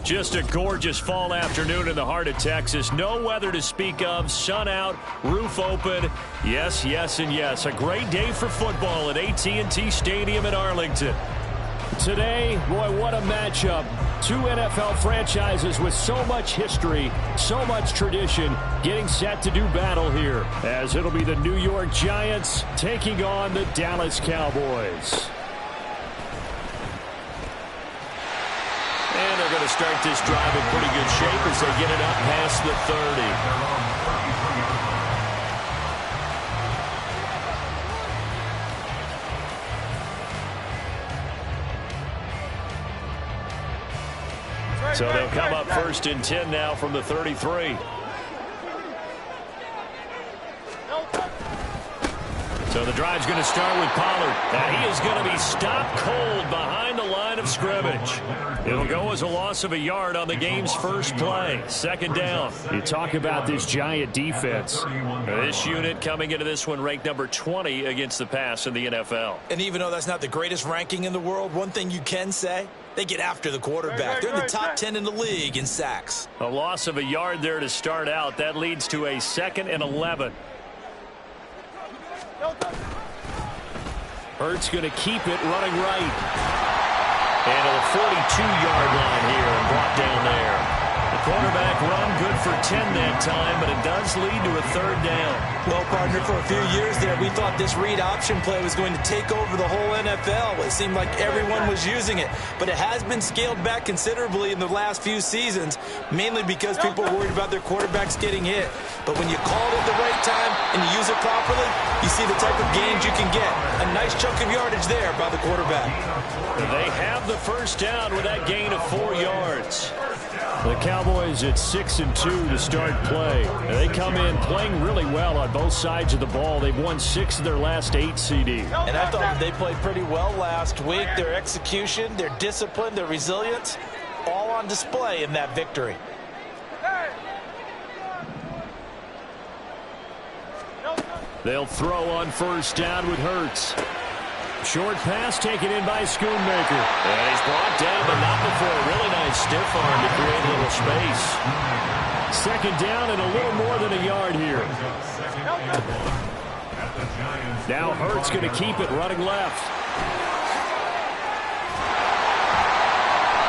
Just a gorgeous fall afternoon in the heart of Texas. No weather to speak of. Sun out, roof open. Yes, yes, and yes. A great day for football at AT&T Stadium in Arlington. Today, boy, what a matchup. Two NFL franchises with so much history, so much tradition, getting set to do battle here, as it'll be the New York Giants taking on the Dallas Cowboys. And they're going to start this drive in pretty good shape as they get it up past the 30. So they'll come up 1st and 10 now from the 33. So the drive's going to start with Pollard. And he is going to be stopped cold behind the line of scrimmage. It'll go as a loss of a yard on the game's first play. 2nd down. You talk about this Giant defense. This unit coming into this one ranked number 20 against the pass in the NFL. And even though that's not the greatest ranking in the world, one thing you can say, they get after the quarterback. They're in the top 10 in the league in sacks. A loss of a yard there to start out. That leads to a 2nd and 11. Hurts going to keep it running right. And to the 42-yard line here and brought down there. The quarterback run good for 10 that time, but it does lead to a 3rd down. Well, partner, for a few years there, we thought this read option play was going to take over the whole NFL. It seemed like everyone was using it, but it has been scaled back considerably in the last few seasons, mainly because people are worried about their quarterbacks getting hit. But when you call it at the right time and you use it properly, you see the type of gains you can get. A nice chunk of yardage there by the quarterback. They have the 1st down with that gain of 4 yards. The Cowboys at 6 and 2 to start play. They come in playing really well on both sides of the ball. They've won 6 of their last 8 CD. And I thought they played pretty well last week. Their execution, their discipline, their resilience, all on display in that victory. They'll throw on 1st down with Hurts. Short pass taken in by Schoonmaker. And he's brought down, but not before a really nice stiff arm to create a little space. 2nd down and a little more than a yard here. Now Hurts going to keep it running left.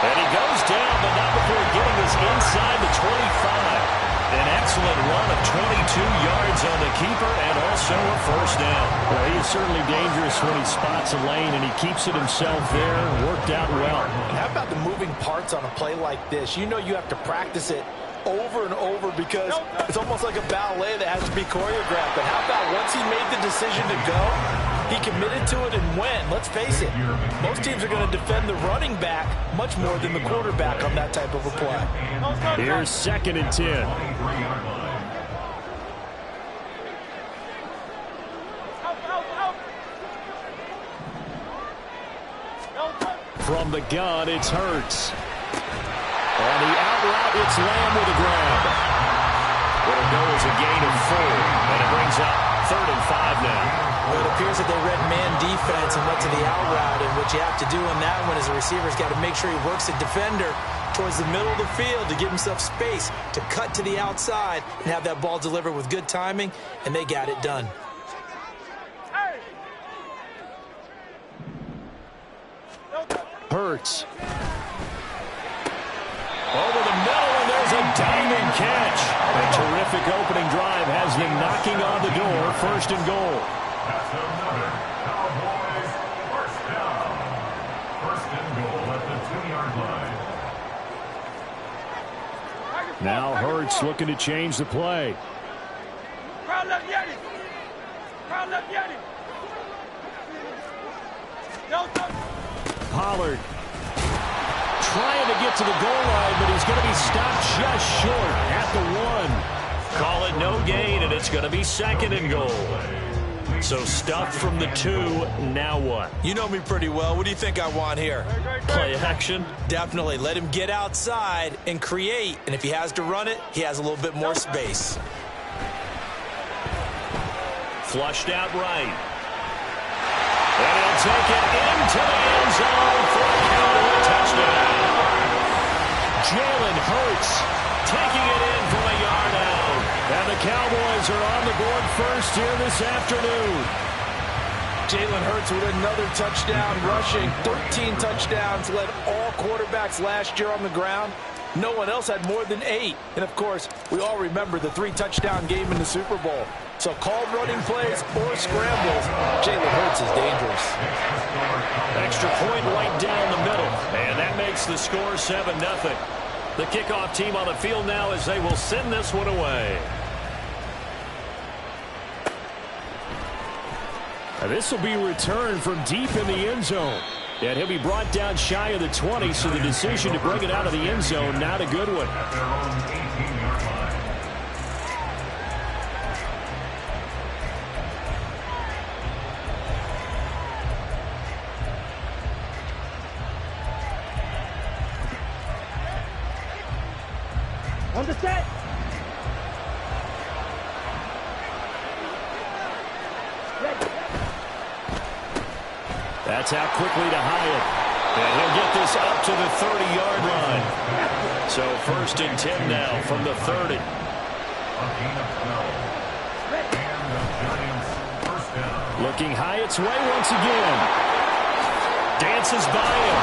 And he goes down, but not before getting this inside the 25. An excellent run of 22 yards on the keeper and also a 1st down. Well, he is certainly dangerous when he spots a lane, and he keeps it himself there. Worked out well. How about the moving parts on a play like this? You know you have to practice it over and over because it's almost like a ballet that has to be choreographed. But how about once he made the decision to go, he committed to it and went. Let's face it, most teams are going to defend the running back much more than the quarterback on that type of a play. Here's 2nd and 10. From the gun, it's Hurts. On the out route, it's Lamb with a grab. It'll go as a gain of 4, and it brings up 3rd and 5 now. Well, it appears that they read man defense and went to the out route, and what you have to do on that one is a receiver's got to make sure he works a defender towards the middle of the field to give himself space to cut to the outside and have that ball delivered with good timing, and they got it done. Hurts. Over the middle, and there's a diving catch. A terrific opening drive has them knocking on the door. 1st and goal. That's another Cowboys 1st down. 1st and goal at the 2-yard line. Now Hurts looking to change the play. Pollard trying to get to the goal line, but he's going to be stopped just short at the 1. Call it no gain, and it's going to be 2nd and goal. So stuffed from the 2, now what? You know me pretty well. What do you think I want here? Play action? Definitely. Let him get outside and create, and if he has to run it, he has a little bit more space. Flushed out right. And he'll take it into the end zone for a touchdown. Cowboys are on the board first here this afternoon. Jalen Hurts with another touchdown rushing. 13 touchdowns, led all quarterbacks last year on the ground. No one else had more than 8. And, of course, we all remember the 3-touchdown game in the Super Bowl. So called running plays or scrambles, Jalen Hurts is dangerous. Extra point right down the middle. And that makes the score 7-0. The kickoff team on the field now as they will send this one away. And this will be returned from deep in the end zone. And he'll be brought down shy of the 20, so the decision to bring it out of the end zone, not a good one. At their own 18-yard line. On the set. That's out quickly to Hyatt. And he'll get this up to the 30-yard line. So 1st and 10 now from the 30. A gain of 12. And the Giants first down. Looking Hyatt's way once again. Dances by him.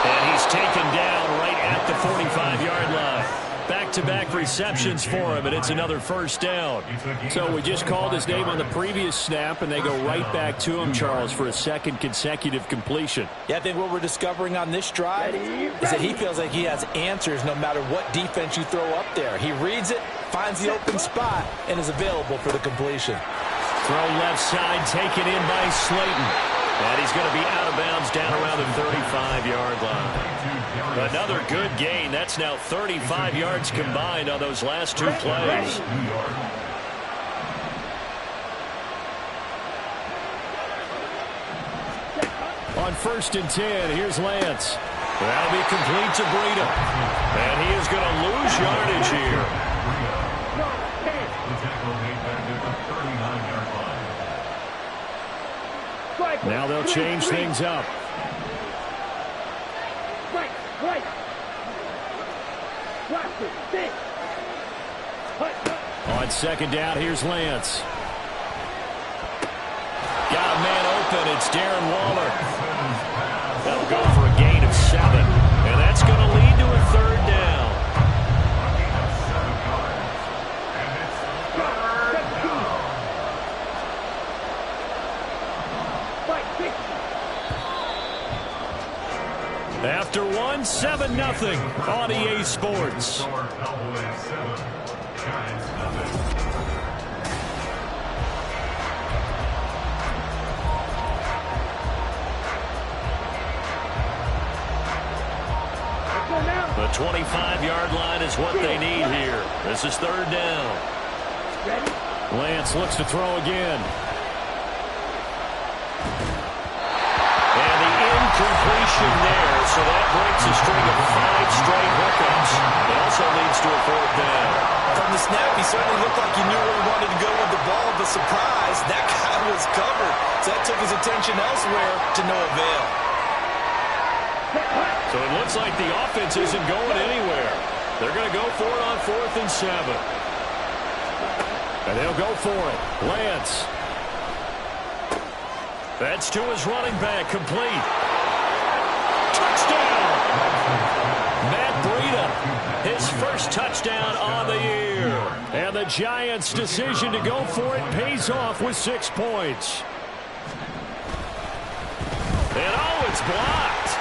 And he's taken down right at the 45-yard line. Back-to-back receptions for him, and it's another first down. So we just called his name on the previous snap, and they go right back to him, Charles, for a second consecutive completion. Yeah, I think what we're discovering on this drive is that he feels like he has answers no matter what defense you throw up there. He reads it, finds the open spot, and is available for the completion. Throw left side, taken in by Slayton. And he's going to be out of bounds down around the 35-yard line. Another good gain. That's now 35 yards combined on those last 2 plays. On 1st and 10, here's Lance. That'll be complete to Breida. And he is going to lose yardage here. The tackle made back at the 39-yard line. Now they'll change things up. On 2nd down, here's Lance. Got a man open. It's Darren Waller. That'll go for a gain of 7. And that's going to lead to a 3rd down. After 1, 7-0 on EA Sports. Cowboys 7, Giants nothing. The 25-yard line is what they need here. This is 3rd down. Lance looks to throw again. And the incompletion there, so that breaks a string of 5 straight hookups. It also leads to a 4th down. From the snap, he certainly looked like he knew where he wanted to go with the ball, but surprise, that guy was covered. So that took his attention elsewhere to no avail. So it looks like the offense isn't going anywhere. They're going to go for it on 4th and 7. And they'll go for it. Lance. That's to his running back, complete. Touchdown! Matt Breida, his first touchdown on the year. And the Giants' decision to go for it pays off with 6 points. And oh, it's blocked.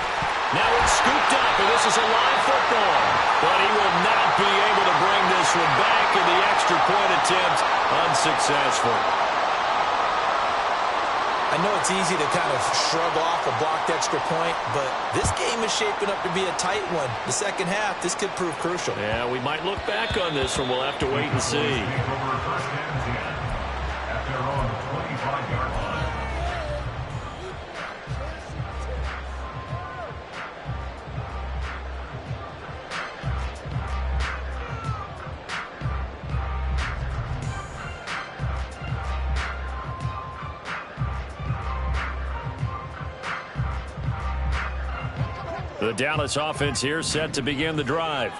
Now it's scooped up, and this is a live football. But he will not be able to bring this one back, and the extra point attempt unsuccessful. I know it's easy to kind of shrug off a blocked extra point, but this game is shaping up to be a tight one. The second half, this could prove crucial. Yeah, we might look back on this one. We'll have to wait and see. Take over 1st and 10 at their own 25-yard line. The Dallas offense here set to begin the drive.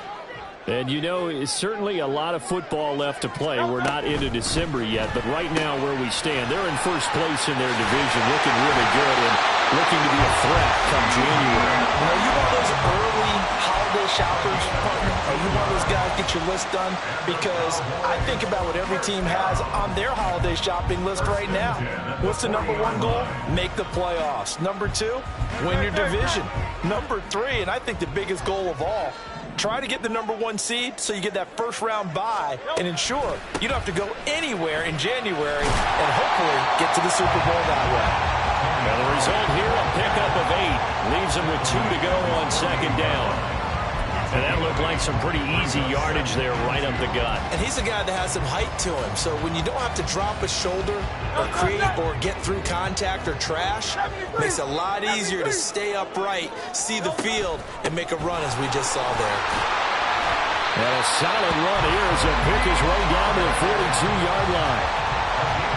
And, you know, it's certainly a lot of football left to play. We're not into December yet, but right now where we stand, they're in first place in their division, looking really good and looking to be a threat come January. You know, you one of those early holiday shoppers, partner? Are you one of those guys get your list done? Because I think about what every team has on their holiday shopping list right now. What's the number one goal? Make the playoffs. Number two, win your division. Number three, and I think the biggest goal of all, try to get the number one seed so you get that first round bye and ensure you don't have to go anywhere in January and hopefully get to the Super Bowl that way. Now the result here, a pickup of 8. Leaves them with 2 to go on second down. And that looked like some pretty easy yardage there right up the gut. And he's a guy that has some height to him, so when you don't have to drop a shoulder or create or get through contact or trash, it makes it a lot easier to stay upright, see the field, and make a run as we just saw there. And a solid run here as he'll pick his way down to the 42-yard line.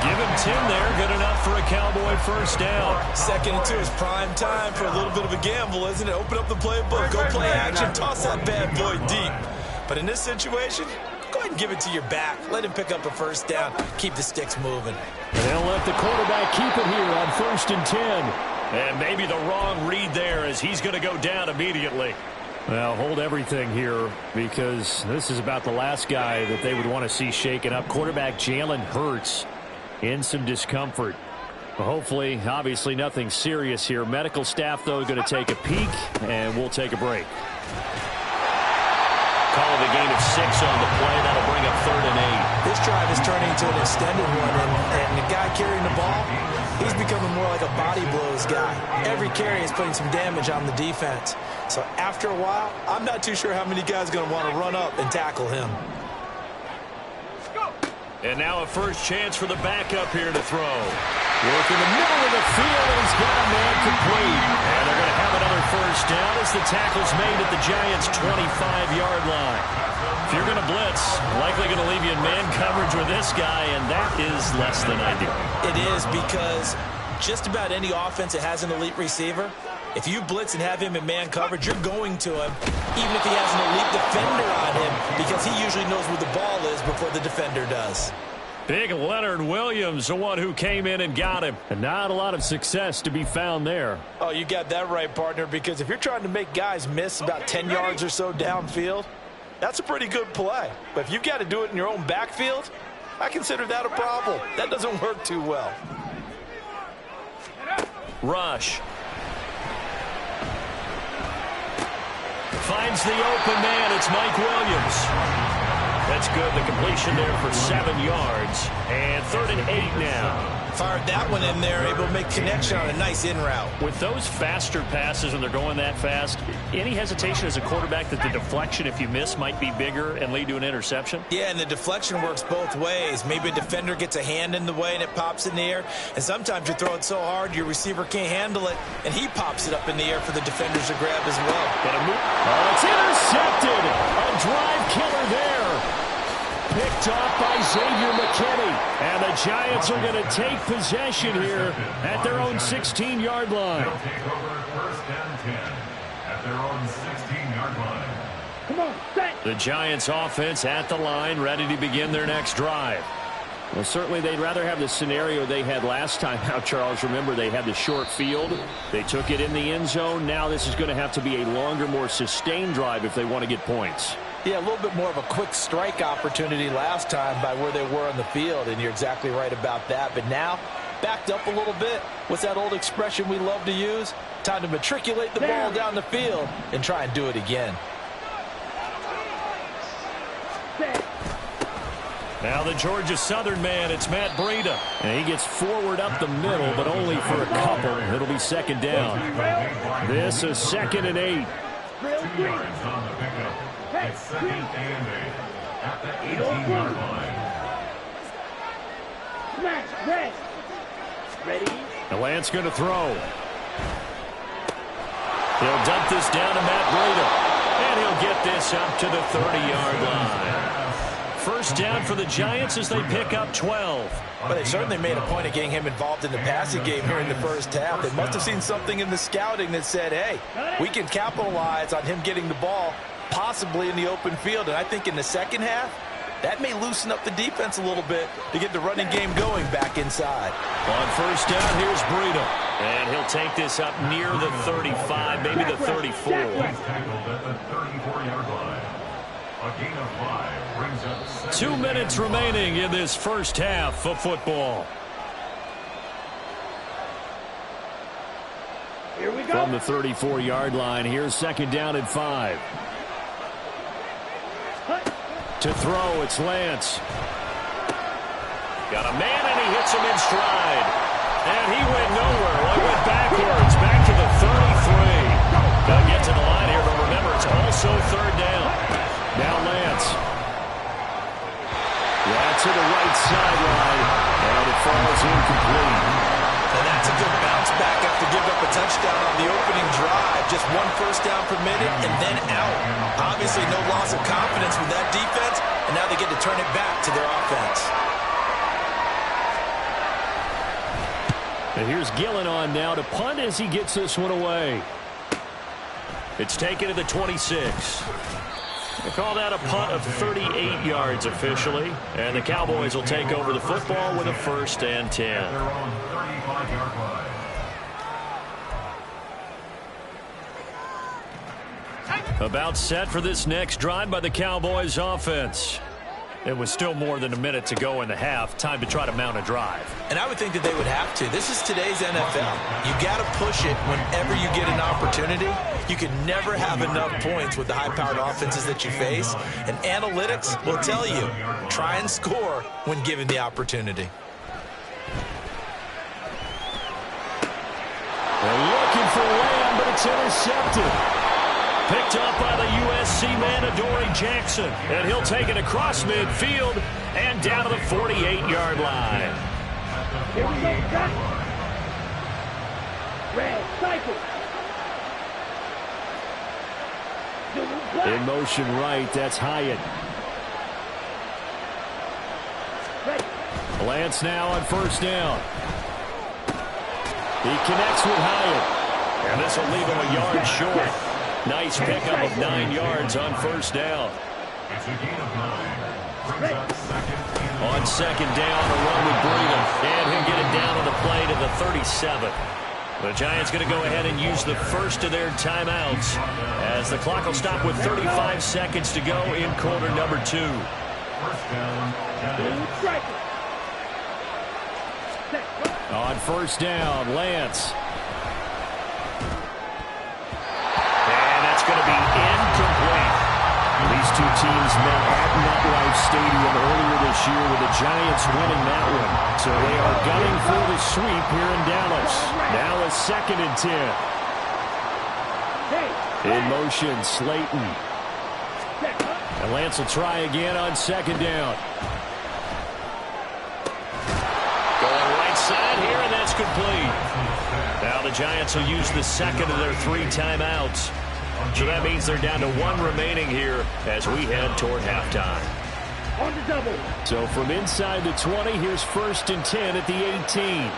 Give him 10 there, good enough for a Cowboy first down. 2nd and 2 is prime time for a little bit of a gamble, isn't it? Open up the playbook, go play action, toss that bad boy deep. But in this situation, go ahead and give it to your back. Let him pick up a first down, keep the sticks moving. And they'll let the quarterback keep it here on 1st and 10. And maybe the wrong read there as he's going to go down immediately. Well, hold everything here because this is about the last guy that they would want to see shaken up. Quarterback Jalen Hurts in some discomfort. Well, hopefully, obviously nothing serious here. Medical staff, though, going to take a peek, and we'll take a break. Call it a gain of 6 on the play. That'll bring up 3rd and 8. This drive is turning into an extended one, and the guy carrying the ball, he's becoming more like a body blows guy. Every carry is putting some damage on the defense. So after a while, I'm not too sure how many guys are going to want to run up and tackle him. And now a first chance for the backup here to throw. Work in the middle of the field, and he's got a man complete. And they're going to have another first down as the tackle's made at the Giants' 25-yard line. If you're going to blitz, likely going to leave you in man coverage with this guy, and that is less than ideal. It is because just about any offense that has an elite receiver, if you blitz and have him in man coverage, you're going to him, even if he has an elite defender on him, because he usually knows where the ball is before the defender does. Big Leonard Williams, the one who came in and got him. And not a lot of success to be found there. Oh, you got that right, partner, because if you're trying to make guys miss about 10 yards or so downfield, that's a pretty good play. But if you've got to do it in your own backfield, I consider that a problem. That doesn't work too well. Rush. Finds the open man. It's Mike Williams. That's good. The completion there for 7 yards. And 3rd and 8 now. Fired that one in there, able to make connection on a nice in route. With those faster passes when they're going that fast, any hesitation as a quarterback that the deflection, if you miss, might be bigger and lead to an interception? Yeah, and the deflection works both ways. Maybe a defender gets a hand in the way and it pops in the air. And sometimes you throw it so hard your receiver can't handle it, and he pops it up in the air for the defenders to grab as well. Oh, it's intercepted. A drive killer there. Picked off by Xavier McKinney. And the Giants are going to take possession here at their own 16-yard line. They'll take over 1st and 10 at their own 16-yard line. Come on, set. The Giants offense at the line, ready to begin their next drive. Well, certainly they'd rather have the scenario they had last time out, Charles. Remember, they had the short field. They took it in the end zone. Now this is going to have to be a longer, more sustained drive if they want to get points. Yeah, a little bit more of a quick strike opportunity last time by where they were on the field, and you're exactly right about that. But now, backed up a little bit. What's that old expression we love to use? Time to matriculate the ball down the field and try and do it again. Now the Georgia Southern man, it's Matt Breida. And he gets forward up the middle, but only for a couple. It'll be 2nd down. This is 2nd and 8. 2 yards on the pickup. It's 2nd and 8 at the 18-yard line. Smash, red. Ready? And Lance going to throw. He'll dump this down to Matt Breida. And he'll get this up to the 30-yard line. First down for the Giants as they pick up 12. But they certainly made a point of getting him involved in the passing game here in the first half. They must have seen something in the scouting that said, hey, we can capitalize on him getting the ball possibly in the open field. And I think in the second half, that may loosen up the defense a little bit to get the running game going back inside. On first down, here's Breida. And he'll take this up near the 35, maybe the 34. He's tackled at the 34-yard line. A gain of 5 brings up 2 minutes remaining in this first half of football. Here we go. From the 34-yard line, here's second down and 5. To throw, it's Lance. Got a man, and he hits him in stride. And he went nowhere. Well, he went backwards, back to the 33. Got to get to the line here, but remember, it's also third down. Now Lance. Yeah, to the right sideline, and it falls incomplete. And that's a good bounce back after giving up a touchdown on the opening drive. Just 1 first down per minute and then out. Obviously no loss of confidence with that defense, and now they get to turn it back to their offense. And here's Gillen on now to punt as he gets this one away. It's taken to the 26. They call that a punt of 38 yards officially. And the Cowboys will take over the football with a 1st and 10. They're on 35-yard line. About set for this next drive by the Cowboys offense. It was still more than a minute to go in the half. Time to try to mount a drive. And I would think that they would have to. This is today's NFL. You got to push it whenever you get an opportunity. You can never have enough points with the high-powered offenses that you face. And analytics will tell you, try and score when given the opportunity. They're looking for Lamb, but it's intercepted. Picked up by the USC man, Adoree Jackson. And he'll take it across midfield and down to the 48-yard line. Here we go, cut. Red, cycle. In motion right, that's Hyatt. Ready. Lance now on first down. He connects with Hyatt. And this will leave him a yard short. Nice pickup of 9 yards on first down. It's a gain of 9. Brings up On second down, a run with Breida. And he'll get it down on the play to the 37. The Giants going to go ahead and use the first of their timeouts as the clock will stop with 35 seconds to go in quarter number 2. First down. On first down, Lance. Going to be incomplete. These two teams met at MetLife Stadium earlier this year with the Giants winning that one. So they are gunning for the sweep here in Dallas. Now a 2nd and 10. In motion, Slayton. And Lance will try again on second down. Going right side here, and that's complete. Now the Giants will use the second of their 3 timeouts. So that means they're down to 1 remaining here as we head toward halftime. On the double. So from inside the 20, here's 1st and 10 at the 18.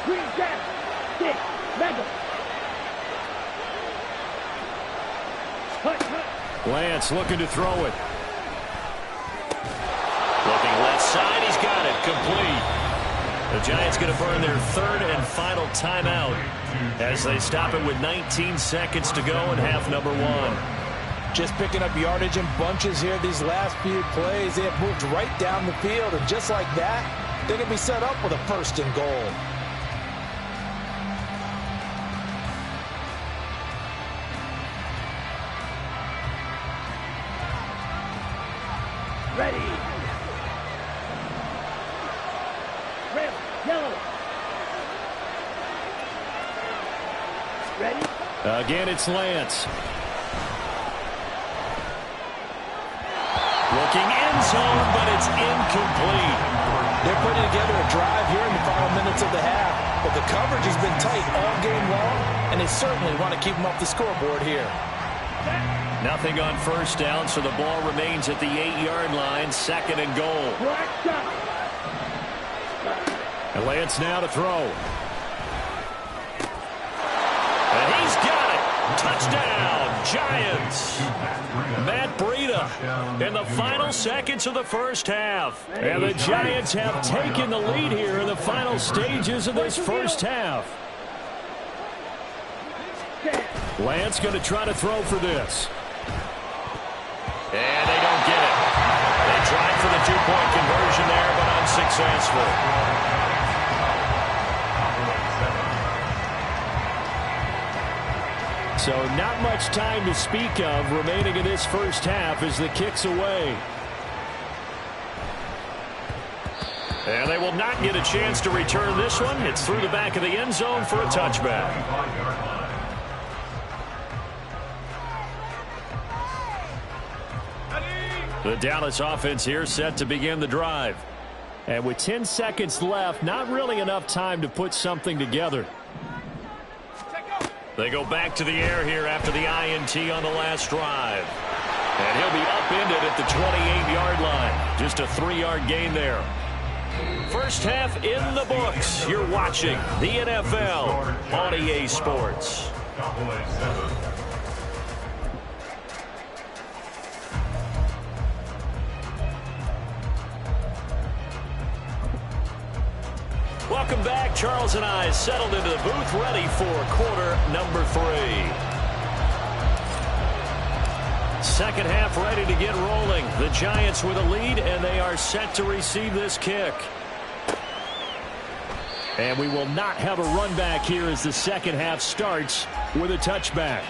Green jack. 6. Mega. Hut. Lance looking to throw it. Looking left side, he's got it. Complete. The Giants going to burn their 3rd and final timeout as they stop it with 19 seconds to go in half number 1. Just picking up yardage in bunches here these last few plays. They have moved right down the field, and just like that, they're going to be set up with a 1st and goal. Ready. Red, yellow. Ready. Again, it's Lance. Looking end zone, but it's incomplete. They're putting together a drive here in the final minutes of the half, but the coverage has been tight all game long, and they certainly want to keep them off the scoreboard here. Nothing on first down, so the ball remains at the 8-yard line, 2nd and goal. And Lance now to throw. And he's got it. Touchdown, Giants. Matt Breida in the final seconds of the first half. And the Giants have taken the lead here in the final stages of this first half. Lance going to try to throw for this. And they don't get it. They tried for the two-point conversion there, but unsuccessful. So not much time to speak of remaining in this first half as the kick's away. And they will not get a chance to return this one. It's through the back of the end zone for a touchback. The Dallas offense here set to begin the drive. And with 10 seconds left, not really enough time to put something together. They go back to the air here after the INT on the last drive. And he'll be upended at the 28-yard line. Just a 3-yard gain there. First half in the books. You're watching the NFL on EA Sports. Welcome back. Charles and I settled into the booth, ready for quarter number 3. Second half ready to get rolling. The Giants with a lead, and they are set to receive this kick. And we will not have a run back here as the second half starts with a touchback.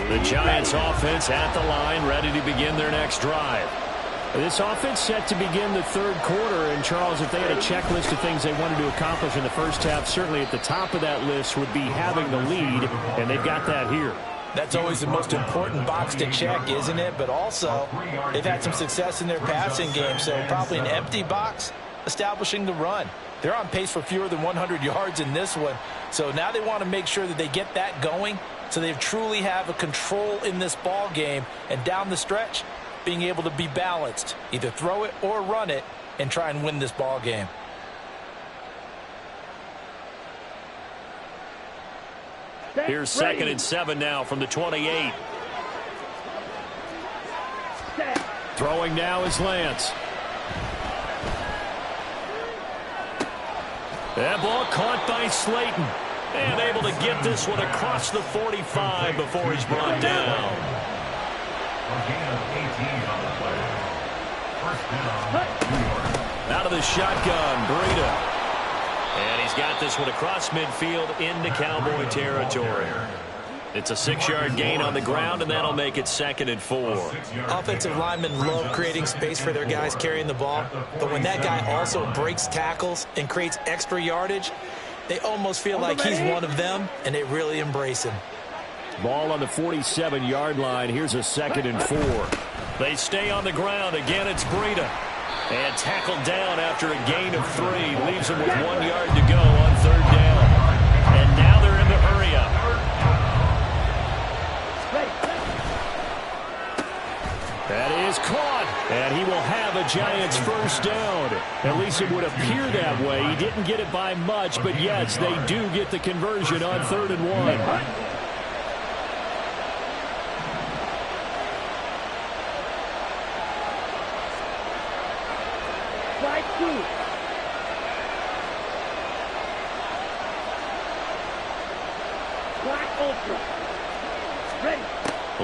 The Giants offense at the line, ready to begin their next drive. This offense set to begin the third quarter, and Charles, if they had a checklist of things they wanted to accomplish in the first half, certainly at the top of that list would be having the lead, and they've got that here. That's always the most important box to check, isn't it? But also, they've had some success in their passing game, so probably an empty box establishing the run. They're on pace for fewer than 100 yards in this one, so now they want to make sure that they get that going so they truly have a control in this ball game, and down the stretch, being able to be balanced, either throw it or run it, and try and win this ball game. Here's 2nd and 7 now from the 28. Throwing now is Lance. That ball caught by Slayton. And able to get this one across the 45 before he's brought down. Out of the shotgun, Breida. And he's got this one across midfield into Cowboy territory. It's a 6-yard gain on the ground, and that'll make it 2nd and 4. Offensive linemen love creating space for their guys carrying the ball, but when that guy also breaks tackles and creates extra yardage, they almost feel like he's one of them, and they really embrace him. Ball on the 47-yard line. Here's a 2nd and 4. They stay on the ground. Again, it's Breida. And tackled down after a gain of 3. Leaves them with 1 yard to go on 3rd down. And now they're in the hurry-up. That is caught. And he will have a Giants first down. At least it would appear that way. He didn't get it by much, but yes, they do get the conversion on 3rd and 1.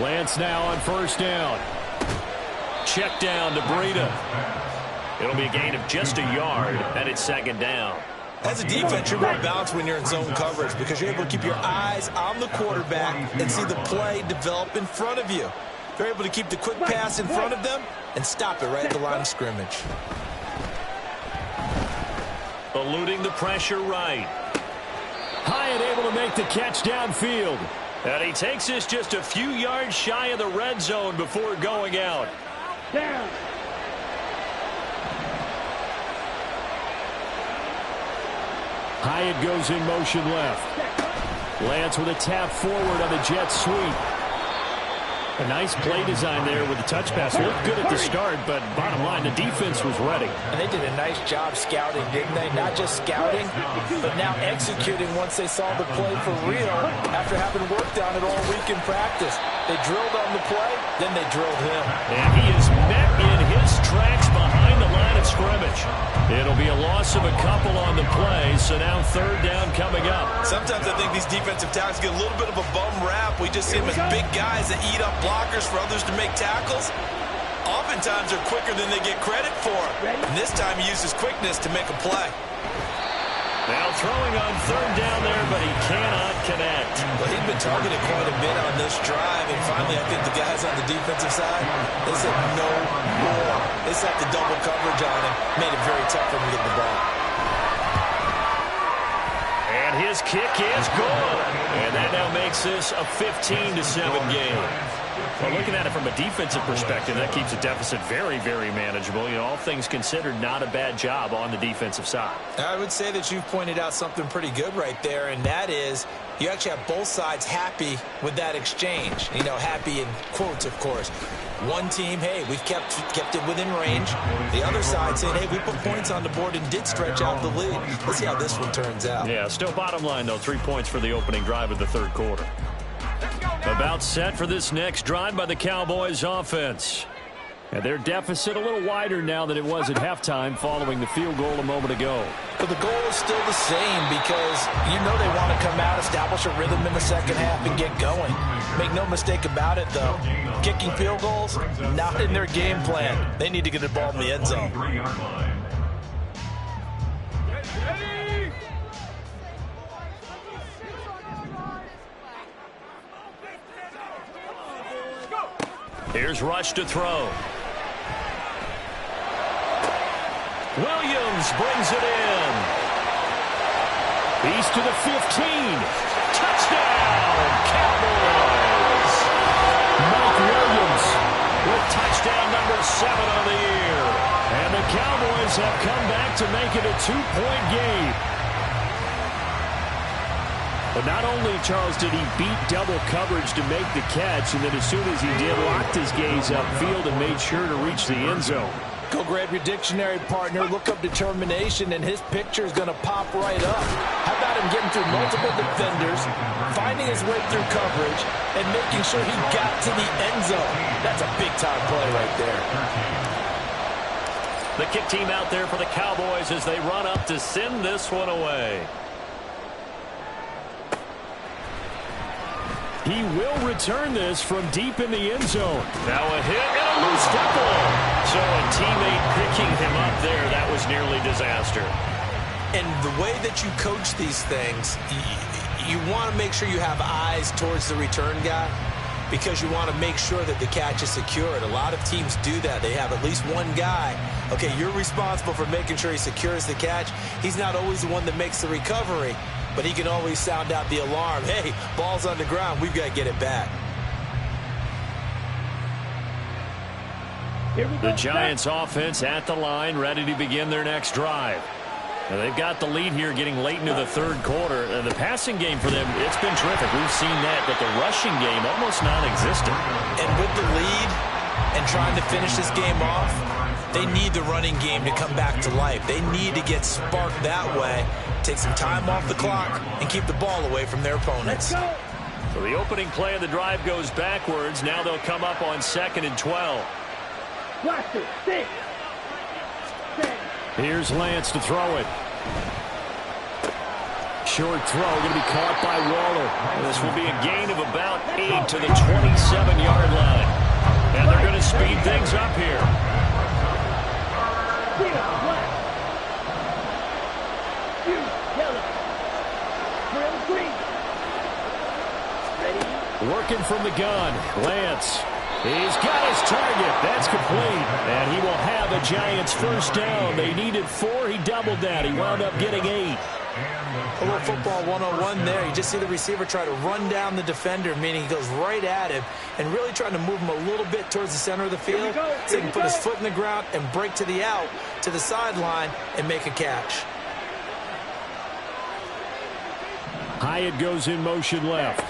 Lance now on 1st down. Check down to Breida. It'll be a gain of just a yard, and it's 2nd down. As a defense, you're more balanced when you're in zone coverage because you're able to keep your eyes on the quarterback and see the play develop in front of you. They're able to keep the quick pass in front of them and stop it right at the line of scrimmage. Eluding the pressure right. Hyatt able to make the catch downfield. And he takes this just a few yards shy of the red zone before going out. Down. Hyatt goes in motion left. Lance with a tap forward on the jet sweep. A nice play design there with the touch pass. Looked good at the start, but bottom line, the defense was ready. And they did a nice job scouting, didn't they? Not just scouting, but now executing once they saw the play for real after having worked on it all week in practice. They drilled on the play, then they drilled him. And he is met in his tracks behind the line of scrimmage. It'll be a loss of a couple on the play, so now third down coming up. Sometimes I think these defensive tackles get a little bit of a bum rap. We just see them as big guys that eat up blockers for others to make tackles. Oftentimes they're quicker than they get credit for. And this time he uses quickness to make a play. Now throwing on third down there, but he cannot connect. Well, he's been targeted quite a bit on this drive, and finally I think the guys on the defensive side, they said no more. They set the double coverage on him, made it very tough for him to get the ball. And his kick is good. And that now makes this a 15-7 game. Well, looking at it from a defensive perspective, that keeps the deficit very, very manageable. You know, all things considered, not a bad job on the defensive side. I would say that you've pointed out something pretty good right there, and that is you actually have both sides happy with that exchange. You know, happy in quotes, of course. One team, hey, we've kept it within range. The other side saying, hey, we put points on the board and did stretch out the lead. Let's see how this one turns out. Yeah, still bottom line, though, 3 points for the opening drive of the third quarter. About set for this next drive by the Cowboys offense. And their deficit a little wider now than it was at halftime following the field goal a moment ago. But the goal is still the same because you know they want to come out, establish a rhythm in the second half, and get going. Make no mistake about it, though. Kicking field goals, not in their game plan. They need to get the ball in the end zone. Here's Rush to throw. Williams brings it in. He's to the 15. Touchdown, Cowboys. Mike Williams with touchdown number 7 on the year. And the Cowboys have come back to make it a 2-point game. But not only, Charles, did he beat double coverage to make the catch, and then as soon as he did, locked his gaze upfield and made sure to reach the end zone. Go grab your dictionary, partner. Look up determination, and his picture is going to pop right up. How about him getting through multiple defenders, finding his way through coverage, and making sure he got to the end zone? That's a big-time play right there. The kick team out there for the Cowboys as they run up to send this one away. He will return this from deep in the end zone. Now a hit and a loose football. So a teammate picking him up there, that was nearly disaster. And the way that you coach these things, you want to make sure you have eyes towards the return guy because you want to make sure that the catch is secured. A lot of teams do that. They have at least one guy. Okay, you're responsible for making sure he secures the catch. He's not always the one that makes the recovery, but he can always sound out the alarm. Hey, ball's on the ground. We've got to get it back. The Giants offense at the line, ready to begin their next drive. Now they've got the lead here getting late into the third quarter. The passing game for them, it's been terrific. We've seen that, but the rushing game almost non-existent. And with the lead and trying to finish this game off, they need the running game to come back to life. They need to get sparked that way, take some time off the clock, and keep the ball away from their opponents. So the opening play of the drive goes backwards. Now they'll come up on 2nd and 12. Blaster, 6. Here's Lance to throw it. Short throw going to be caught by Waller. This will be a gain of about 8 to the 27-yard line. And they're going to speed things up here. Working from the gun, Lance. He's got his target. That's complete. And he will have a Giants first down. They needed 4. He doubled that. He wound up getting 8. A little football 101 there. You just see the receiver try to run down the defender, meaning he goes right at him and really trying to move him a little bit towards the center of the field so he can put his foot in the ground and break to the out, to the sideline, and make a catch. Hyatt goes in motion left.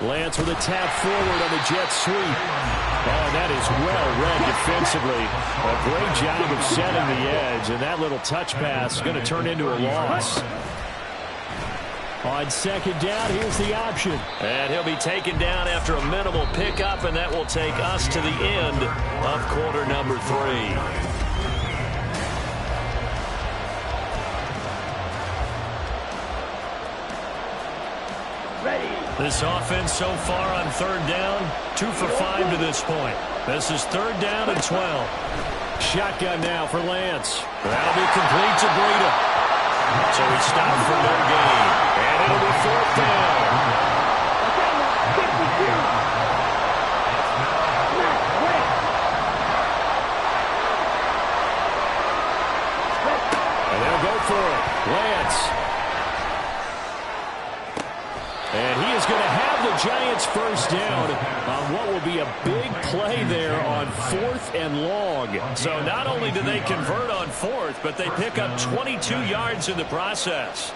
Lance with a tap forward on the jet sweep. Oh, and that is well read defensively. A great job of setting the edge, and that little touch pass is going to turn into a loss. On second down, here's the option. And he'll be taken down after a minimal pickup, and that will take us to the end of quarter number 3. This offense so far on third down, 2 for 5 to this point. This is third down and 12. Shotgun now for Lance. That'll be complete to Breida. So he stopped for no gain. And it'll be fourth down. And they'll go for it. Lance. And he is going to have the Giants first down on what will be a big play there on 4th and long. So not only do they convert on 4th, but they pick up 22 yards in the process.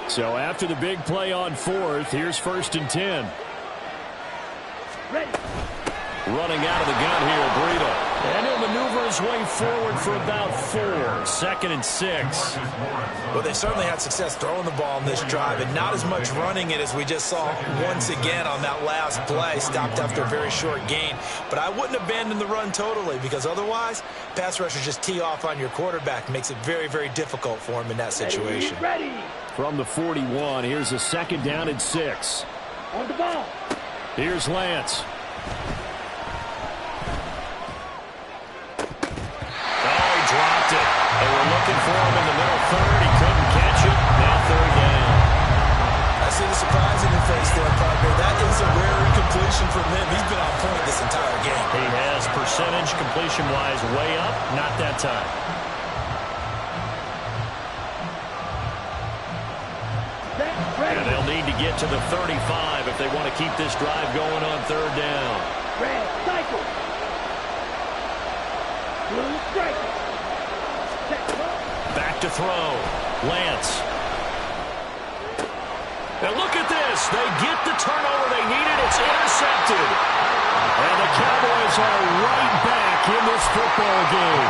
So after the big play on 4th, here's 1st and 10. Ready. Running out of the gun here, Breida. And he'll maneuver his way forward for about 4. 2nd and 6. Well, they certainly had success throwing the ball in this drive, and not as much running it as we just saw once again on that last play. Stopped after a very short gain. But I wouldn't abandon the run totally, because otherwise, pass rushers just tee off on your quarterback. Makes it very, very difficult for him in that situation. Ready. From the 41, here's a 2nd down and 6. On the ball. Here's Lance. Dropped it. They were looking for him in the middle third. He couldn't catch it. Now third down. I see the surprise in your face there, partner. That is a rare incompletion from him. He's been on point this entire game. He has percentage completion-wise way up. Not that time. And they'll need to get to the 35 if they want to keep this drive going on third down. Red cycle. Blue strike. Back to throw. Lance. And look at this. They get the turnover they needed. It's intercepted. And the Cowboys are right back in this football game.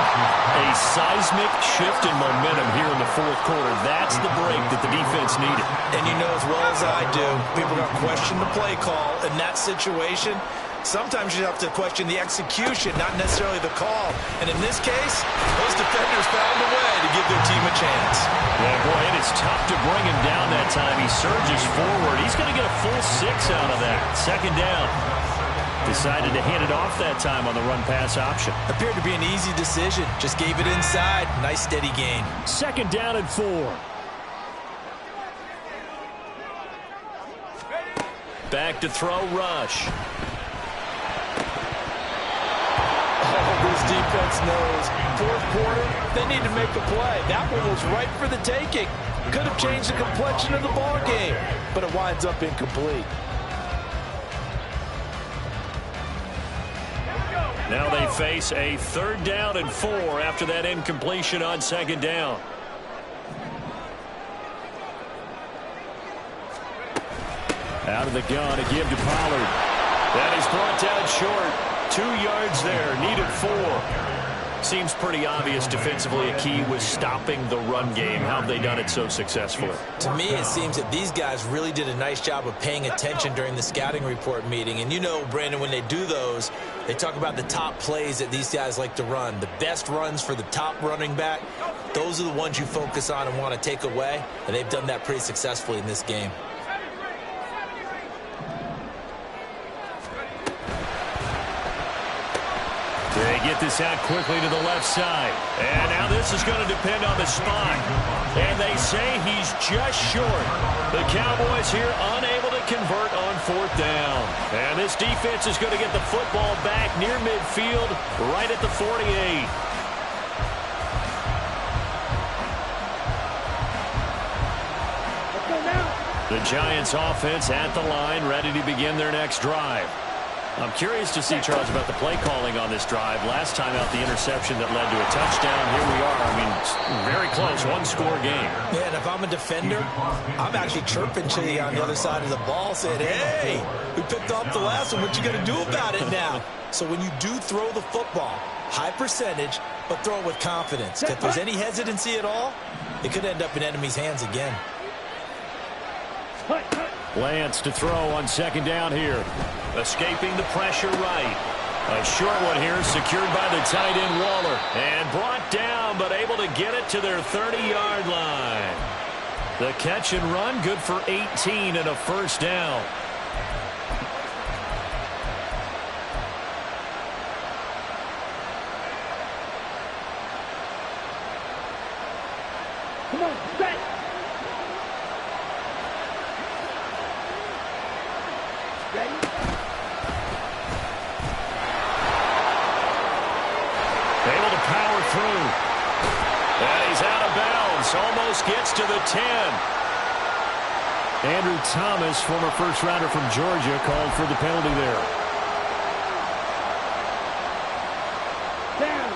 A seismic shift in momentum here in the fourth quarter. That's the break that the defense needed. And you know as well as I do, people are going to question the play call in that situation. Sometimes you have to question the execution, not necessarily the call. And in this case, those defenders found a way to give their team a chance. Yeah, boy, it is tough to bring him down that time. He surges forward. He's going to get a full 6 out of that. 2nd down. Decided to hand it off that time on the run-pass option. Appeared to be an easy decision. Just gave it inside. Nice steady gain. 2nd down and 4. Back to throw, Rush. This defense knows. Fourth quarter, they need to make a play. That one was right for the taking. Could have changed the complexion of the ball game, but it winds up incomplete. Now they face a 3rd down and 4 after that incompletion on 2nd down. Out of the gun, a give to Pollard. That is brought down short. 2 yards there, needed 4. Seems pretty obvious defensively a key was stopping the run game. How have they done it so successfully? To me, it seems that these guys really did a nice job of paying attention during the scouting report meeting. And you know, Brandon, when they do those, they talk about the top plays that these guys like to run. The best runs for the top running back, those are the ones you focus on and want to take away. And they've done that pretty successfully in this game. They get this out quickly to the left side. And now this is going to depend on the spot. And they say he's just short. The Cowboys here unable to convert on 4th down. And this defense is going to get the football back near midfield, right at the 48. The Giants offense at the line, ready to begin their next drive. I'm curious to see, Charles, about the play calling on this drive. Last time out, the interception that led to a touchdown. Here we are. I mean, very close, one-score game. Yeah, and if I'm a defender, I'm actually chirping to you on the other side of the ball, saying, hey, we picked off the last one. What you going to do about it now? So when you do throw the football, high percentage, but throw it with confidence. If there's any hesitancy at all, it could end up in enemy's hands again. Lance to throw on second down here. Escaping the pressure right. A short one here, secured by the tight end Waller. And brought down, but able to get it to their 30-yard line. The catch and run, good for 18 and a first down. Come on, set. Ready? Able to power through. And he's out of bounds. Almost gets to the 10. Andrew Thomas, former first-rounder from Georgia, called for the penalty there. Down.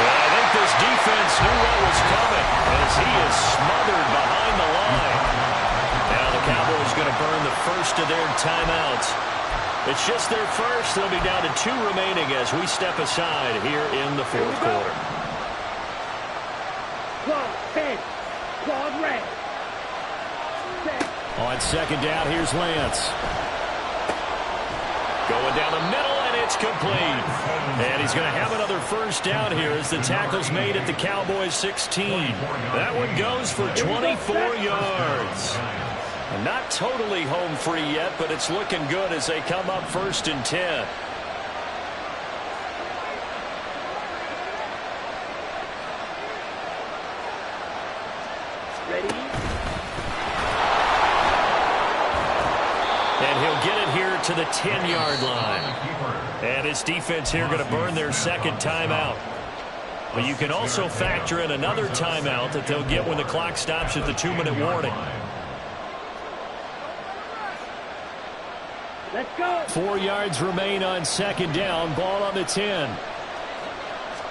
I think this defense knew what was coming as he is smothered behind the line. Now the Cowboys going to burn the first of their timeouts. It's just their first. They'll be down to 2 remaining as we step aside here in the fourth quarter. Claw, 10. Claw, red. Set. On second down, here's Lance. Going down the middle, and it's complete. And he's going to have another first down here as the tackle's made at the Cowboys 16. That one goes for 24 yards. Not totally home free yet, but it's looking good as they come up first and 10. Ready? And he'll get it here to the 10-yard line. And his defense here going to burn their second timeout. But you can also factor in another timeout that they'll get when the clock stops at the 2-minute warning. Let's go. 4 yards remain on second down. Ball on the 10.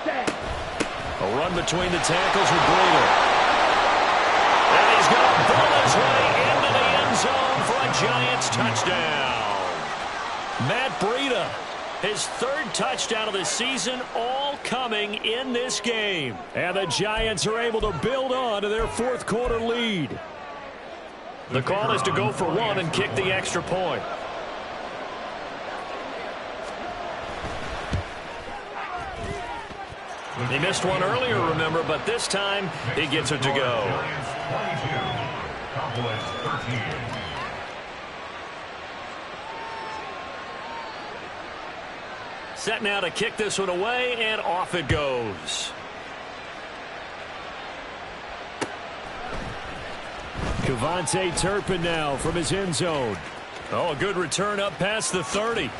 Set. A run between the tackles with Breida. And he's going to pull his way into the end zone for a Giants touchdown. Matt Breida, his 3rd touchdown of the season, all coming in this game. And the Giants are able to build on to their fourth quarter lead. The call is to go for 1 and kick the extra point. He missed one earlier, remember, but this time he gets it to go. Set now to kick this one away, and off it goes. Kevontae Turpin now from his end zone. Oh, a good return up past the 30.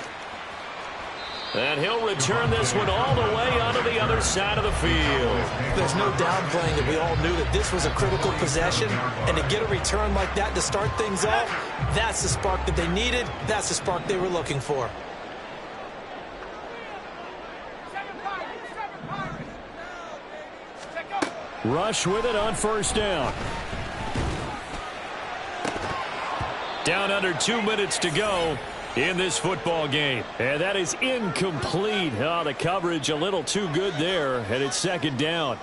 And he'll return this one all the way onto the other side of the field. There's no downplaying that we all knew that this was a critical possession, and to get a return like that to start things off, that's the spark that they needed. That's the spark they were looking for. Rush with it on first down. Down under 2 minutes to go in this football game. And that is incomplete. Oh, the coverage a little too good there, and it's second down.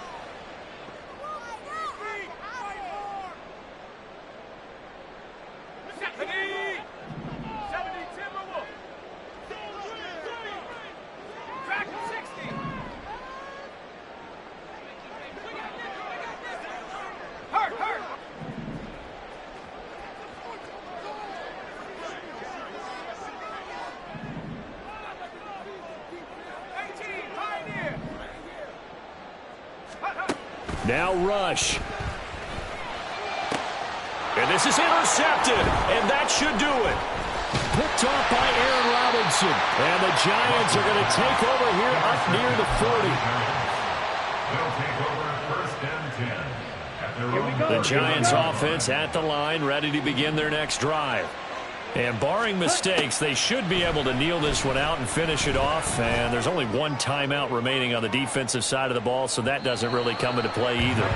Now Rush. And this is intercepted, and that should do it. picked off by Aaron Robinson. And the Giants are going to take over here up near the 40. They'll take over first and 10. At their own The Giants offense at the line, ready to begin their next drive. And barring mistakes, they should be able to kneel this one out and finish it off. And there's only one timeout remaining on the defensive side of the ball, so that doesn't really come into play either.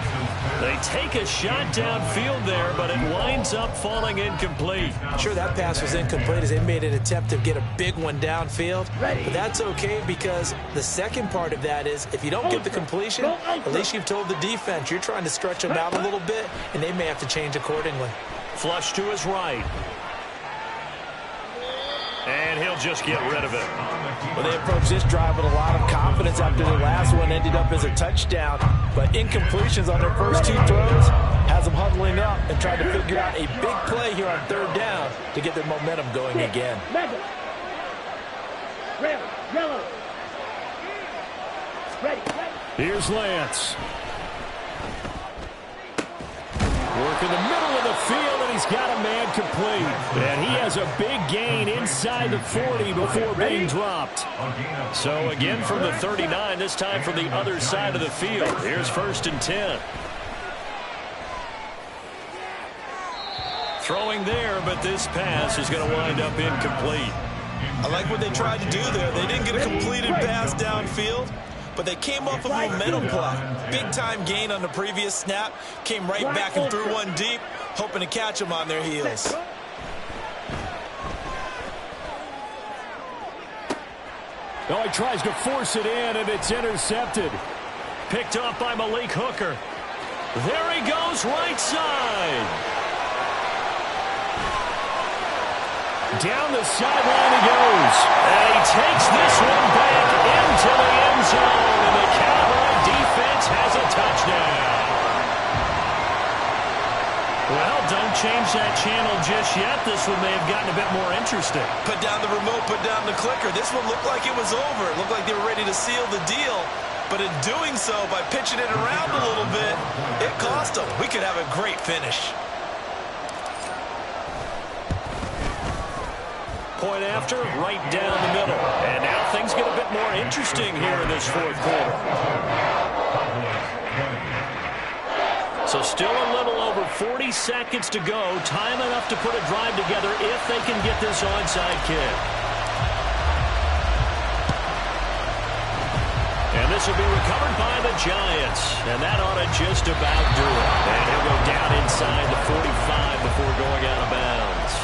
They take a shot downfield there, but it winds up falling incomplete. Sure, that pass was incomplete as they made an attempt to get a big one downfield. But that's okay because the second part of that is if you don't get the completion, at least you've told the defense you're trying to stretch them out a little bit, and they may have to change accordingly. Flush to his right. And he'll just get rid of it. Well, they approached this drive with a lot of confidence after the last one ended up as a touchdown. But incompletions on their first two throws has them huddling up and trying to figure out a big play here on third down to get their momentum going again. Yellow. Ready. Here's Lance. Work in the middle of the field, and he's got a man complete. And he has a big gain inside the 40 before being dropped. So again from the 39, this time from the other side of the field. Here's first and 10. Throwing there, but this pass is going to wind up incomplete. I like what they tried to do there. They didn't get a completed pass downfield, but they came off a momentum play. Big-time gain on the previous snap. Came right back and threw one deep, hoping to catch them on their heels. Oh, he tries to force it in, and it's intercepted. Picked off by Malik Hooker. There he goes, right side. Down the sideline he goes. And he takes this one back into the end zone. And the Cowboy defense has a touchdown. Well, don't change that channel just yet. This one may have gotten a bit more interesting. Put down the remote, put down the clicker. This one looked like it was over. It looked like they were ready to seal the deal. But in doing so, by pitching it around a little bit, it cost them. We could have a great finish. Point after, right down the middle. And now things get a bit more interesting here in this fourth quarter. So still a little over 40 seconds to go. Time enough to put a drive together if they can get this onside kick. And this will be recovered by the Giants. And that ought to just about do it. And he'll go down inside the 45 before going out of bounds.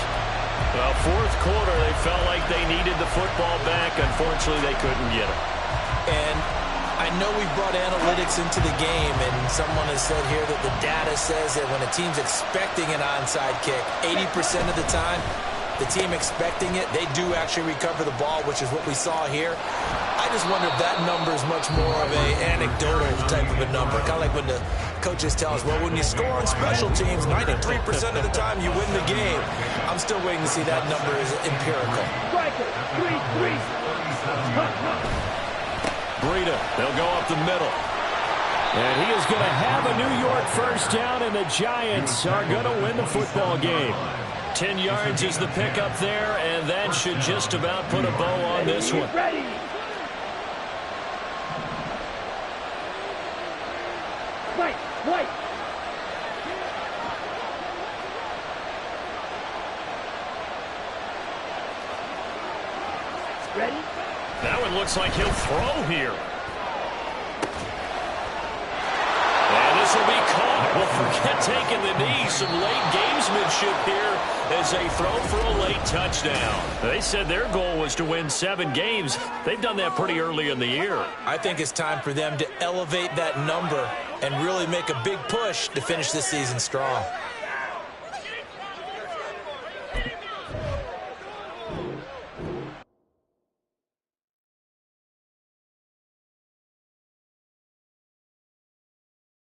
Well, fourth quarter, they felt like they needed the football back. Unfortunately, they couldn't get it. And I know we've brought analytics into the game, and someone has said here that the data says that when a team's expecting an onside kick, 80% of the time, the team expecting it, they do actually recover the ball, which is what we saw here. I just wonder if that number is much more of an anecdotal type of a number. Kind of like when the coaches tell us, well, when you score on special teams, 93% of the time you win the game. I'm still waiting to see that number is empirical. Breida, they'll go up the middle. And he is going to have a New York first down, and the Giants are going to win the football game. 10 yards is the pickup there, and that should just about put a bow on this one. White. Ready? That one looks like he'll throw here. And this will be caught. Well, forget taking the knee. Some late gamesmanship here as they throw for a late touchdown. They said their goal was to win 7 games. They've done that pretty early in the year. I think it's time for them to elevate that number and really make a big push to finish this season strong.